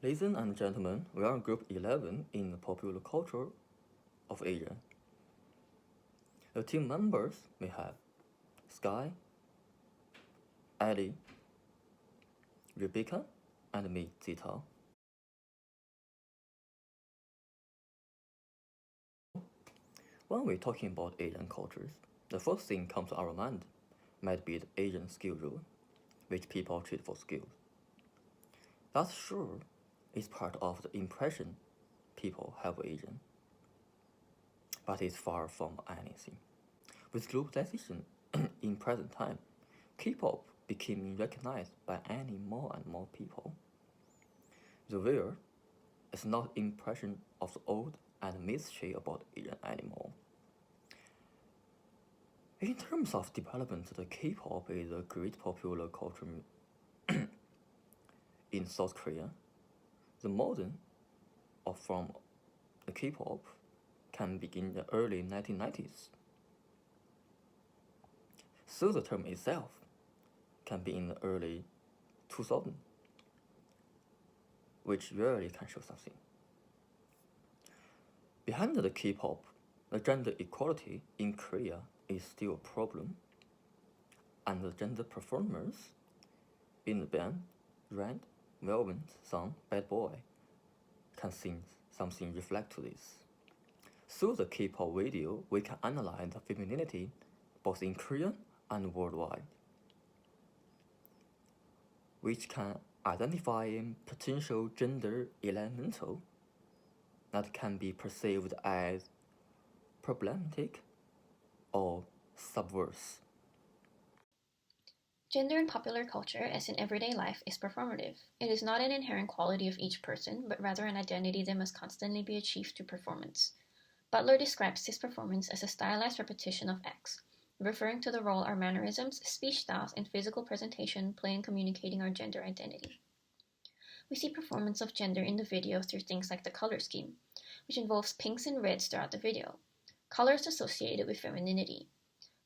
Ladies and gentlemen, we are Group 11 in the popular culture of Asia. The team members may have Sky, Ellie, Rebecca, and me, Zita. When we're talking about Asian cultures, the first thing comes to our mind might be the Asian skill rule, which people treat for skills. That sure is part of the impression people have of Asian, but it's far from anything. With globalization in present time, K-pop became recognized by any more and more people. The weird is not impression of the old and mystery about Asian anymore. In terms of development, the K-pop is a great popular culture in South Korea. The modern of from the K-pop can begin in the early 1990s. So the term itself can be in the early 2000, which rarely can show something. Behind the K-pop, the gender equality in Korea is still a problem, and the gender performers in the band Red Velvet song Bad Boy can sing something reflect to this. Through the K-pop video, we can analyze the femininity both in Korea and worldwide, which can identify potential gender elemental that can be perceived as problematic or subversive. Gender in popular culture, as in everyday life, is performative. It is not an inherent quality of each person, but rather an identity that must constantly be achieved through performance. Butler describes this performance as a stylized repetition of acts, referring to the role our mannerisms, speech styles, and physical presentation play in communicating our gender identity. We see performance of gender in the video through things like the color scheme, which involves pinks and reds throughout the video, colors associated with femininity.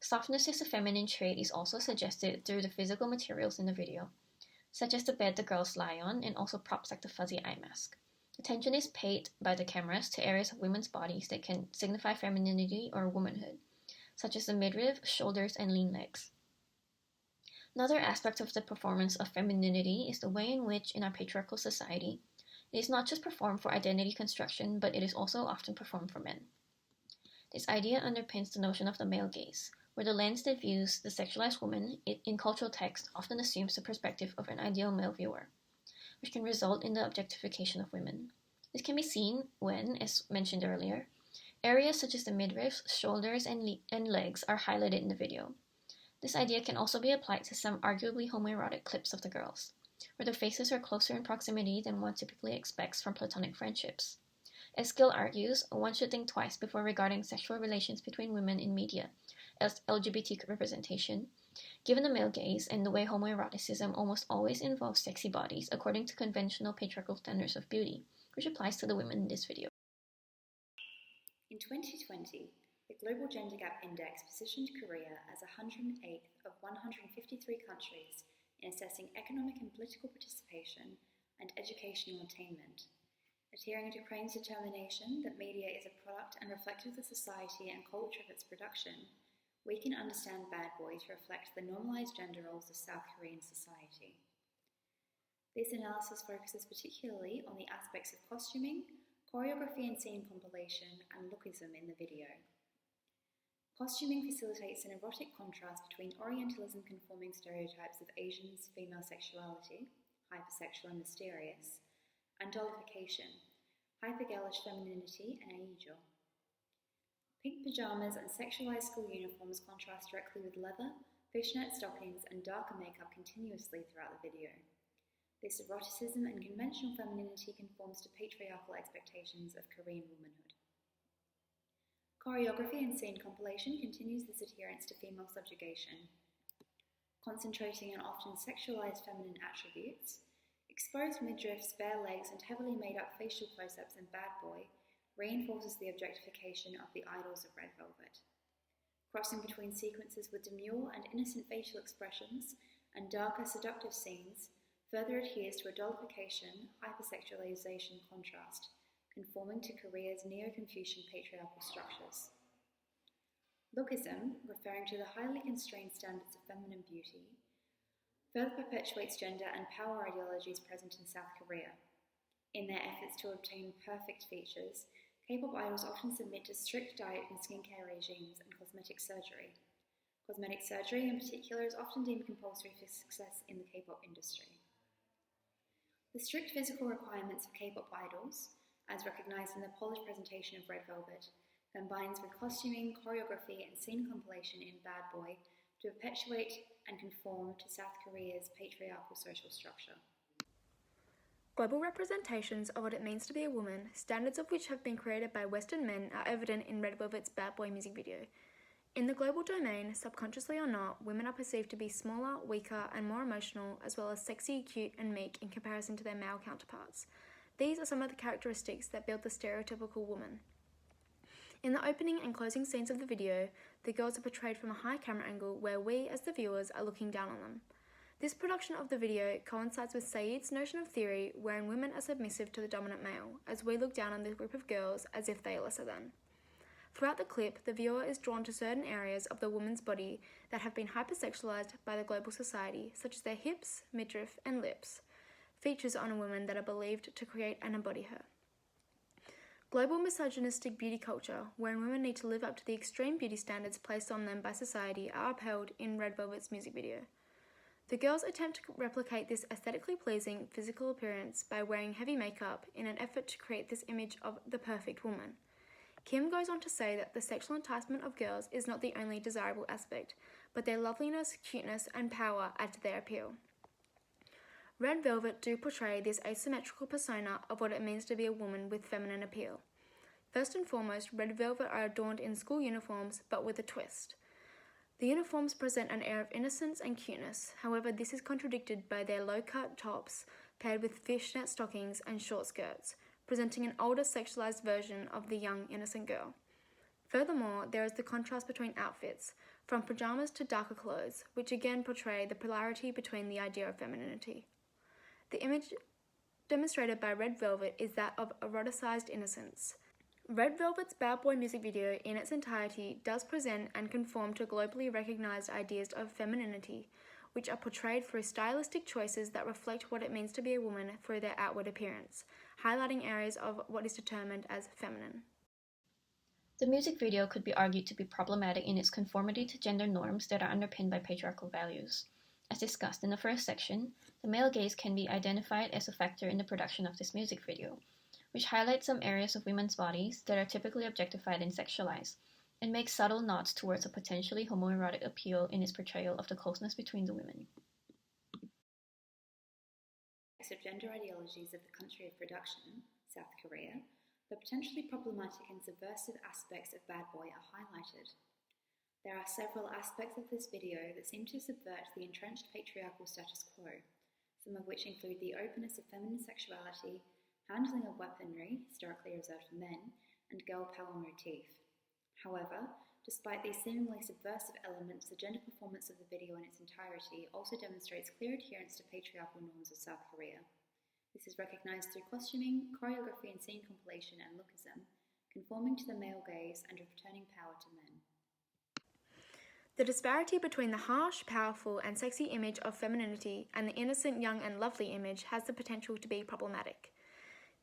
Softness as a feminine trait is also suggested through the physical materials in the video, such as the bed the girls lie on and also props like the fuzzy eye mask. Attention is paid by the cameras to areas of women's bodies that can signify femininity or womanhood, such as the midriff, shoulders, and lean legs. Another aspect of the performance of femininity is the way in which, in our patriarchal society, it is not just performed for identity construction, but it is also often performed for men. This idea underpins the notion of the male gaze, where the lens that views the sexualized woman in cultural text often assumes the perspective of an ideal male viewer, which can result in the objectification of women. This can be seen when, as mentioned earlier, areas such as the midriffs, shoulders, and legs are highlighted in the video. This idea can also be applied to some arguably homoerotic clips of the girls, where their faces are closer in proximity than one typically expects from platonic friendships. As Gill argues, one should think twice before regarding sexual relations between women in media as LGBT representation, given the male gaze and the way homoeroticism almost always involves sexy bodies according to conventional patriarchal standards of beauty, which applies to the women in this video. In 2020, the Global Gender Gap Index positioned Korea as 108th of 153 countries in assessing economic and political participation and educational attainment. Adhering to Crane's determination that media is a product and reflective of the society and culture of its production, we can understand Bad Boy to reflect the normalized gender roles of South Korean society. This analysis focuses particularly on the aspects of costuming, choreography and scene compilation, and lookism in the video. Costuming facilitates an erotic contrast between Orientalism conforming stereotypes of Asians' female sexuality, hypersexual and mysterious, and dollification, hypergalish femininity and aegyo. Pink pajamas and sexualized school uniforms contrast directly with leather, fishnet stockings, and darker makeup continuously throughout the video. This eroticism and conventional femininity conforms to patriarchal expectations of Korean womanhood. Choreography and scene compilation continues this adherence to female subjugation, concentrating on often sexualized feminine attributes. Exposed midriffs, bare legs, and heavily made-up facial close-ups in Bad Boy reinforces the objectification of the idols of Red Velvet. Crossing between sequences with demure and innocent facial expressions and darker, seductive scenes further adheres to a dollification, hypersexualization contrast, conforming to Korea's Neo-Confucian patriarchal structures. Lookism, referring to the highly constrained standards of feminine beauty, further perpetuates gender and power ideologies present in South Korea. In their efforts to obtain perfect features, K-pop idols often submit to strict diet and skincare regimes and cosmetic surgery. Cosmetic surgery, in particular, is often deemed compulsory for success in the K-pop industry. The strict physical requirements of K-pop idols, as recognized in the polished presentation of Red Velvet, combines with costuming, choreography, and scene compilation in Bad Boy to perpetuate and conform to South Korea's patriarchal social structure. Global representations of what it means to be a woman, standards of which have been created by Western men, are evident in Red Velvet's Bad Boy music video. In the global domain, subconsciously or not, women are perceived to be smaller, weaker, and more emotional, as well as sexy, cute, and meek in comparison to their male counterparts. These are some of the characteristics that build the stereotypical woman. In the opening and closing scenes of the video, the girls are portrayed from a high camera angle where we, as the viewers, are looking down on them. This production of the video coincides with Saeed's notion of theory wherein women are submissive to the dominant male, as we look down on this group of girls as if they are lesser than. Throughout the clip, the viewer is drawn to certain areas of the woman's body that have been hypersexualized by the global society, such as their hips, midriff, and lips, features on a woman that are believed to create and embody her. Global misogynistic beauty culture, wherein women need to live up to the extreme beauty standards placed on them by society, are upheld in Red Velvet's music video. The girls attempt to replicate this aesthetically pleasing physical appearance by wearing heavy makeup in an effort to create this image of the perfect woman. Kim goes on to say that the sexual enticement of girls is not the only desirable aspect, but their loveliness, cuteness, and power add to their appeal. Red Velvet do portray this asymmetrical persona of what it means to be a woman with feminine appeal. First and foremost, Red Velvet are adorned in school uniforms, but with a twist. The uniforms present an air of innocence and cuteness, however this is contradicted by their low-cut tops paired with fishnet stockings and short skirts, presenting an older sexualized version of the young innocent girl. Furthermore, there is the contrast between outfits, from pajamas to darker clothes, which again portray the polarity between the idea of femininity. The image demonstrated by Red Velvet is that of eroticized innocence. Red Velvet's Bad Boy music video in its entirety does present and conform to globally recognized ideas of femininity, which are portrayed through stylistic choices that reflect what it means to be a woman through their outward appearance, highlighting areas of what is determined as feminine. The music video could be argued to be problematic in its conformity to gender norms that are underpinned by patriarchal values. As discussed in the first section, the male gaze can be identified as a factor in the production of this music video, which highlights some areas of women's bodies that are typically objectified and sexualized, and makes subtle nods towards a potentially homoerotic appeal in its portrayal of the closeness between the women. Of gender ideologies of the country of production, South Korea, the potentially problematic and subversive aspects of Bad Boy are highlighted. There are several aspects of this video that seem to subvert the entrenched patriarchal status quo, some of which include the openness of feminine sexuality, handling of weaponry, historically reserved for men, and girl power motif. However, despite these seemingly subversive elements, the gender performance of the video in its entirety also demonstrates clear adherence to patriarchal norms of South Korea. This is recognized through costuming, choreography, and scene compilation and lookism, conforming to the male gaze and returning power to men. The disparity between the harsh, powerful, and sexy image of femininity and the innocent, young, and lovely image has the potential to be problematic.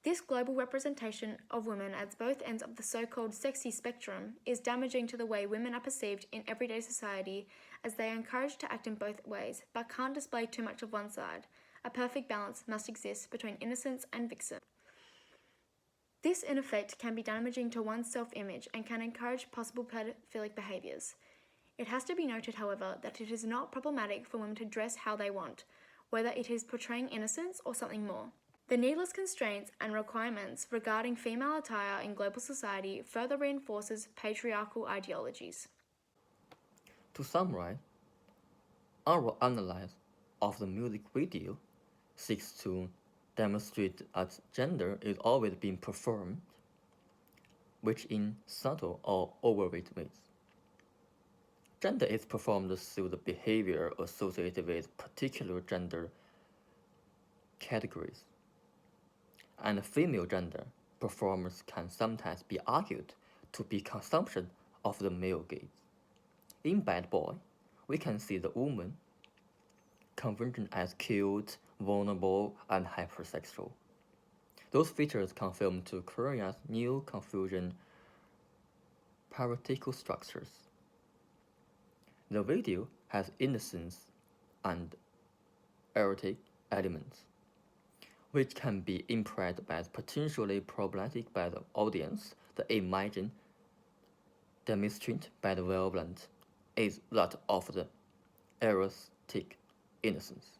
This global representation of women as both ends of the so-called sexy spectrum is damaging to the way women are perceived in everyday society, as they are encouraged to act in both ways, but can't display too much of one side. A perfect balance must exist between innocence and vixen. This, in effect, can be damaging to one's self-image and can encourage possible pedophilic behaviours. It has to be noted, however, that it is not problematic for women to dress how they want, whether it is portraying innocence or something more. The needless constraints and requirements regarding female attire in global society further reinforces patriarchal ideologies. To summarize, our analysis of the music video seeks to demonstrate that gender is always being performed, which in subtle or overt ways. Gender is performed through the behavior associated with particular gender categories. And female gender performance can sometimes be argued to be consumption of the male gaze. In Bad Boy, we can see the woman convention as cute, vulnerable, and hypersexual. Those features confirm to Korea's new Confucian hierarchical structures. The video has innocence and erotic elements, which can be interpreted as potentially problematic by the audience. The imagined demonstrated by the violence is that of the erotic innocence.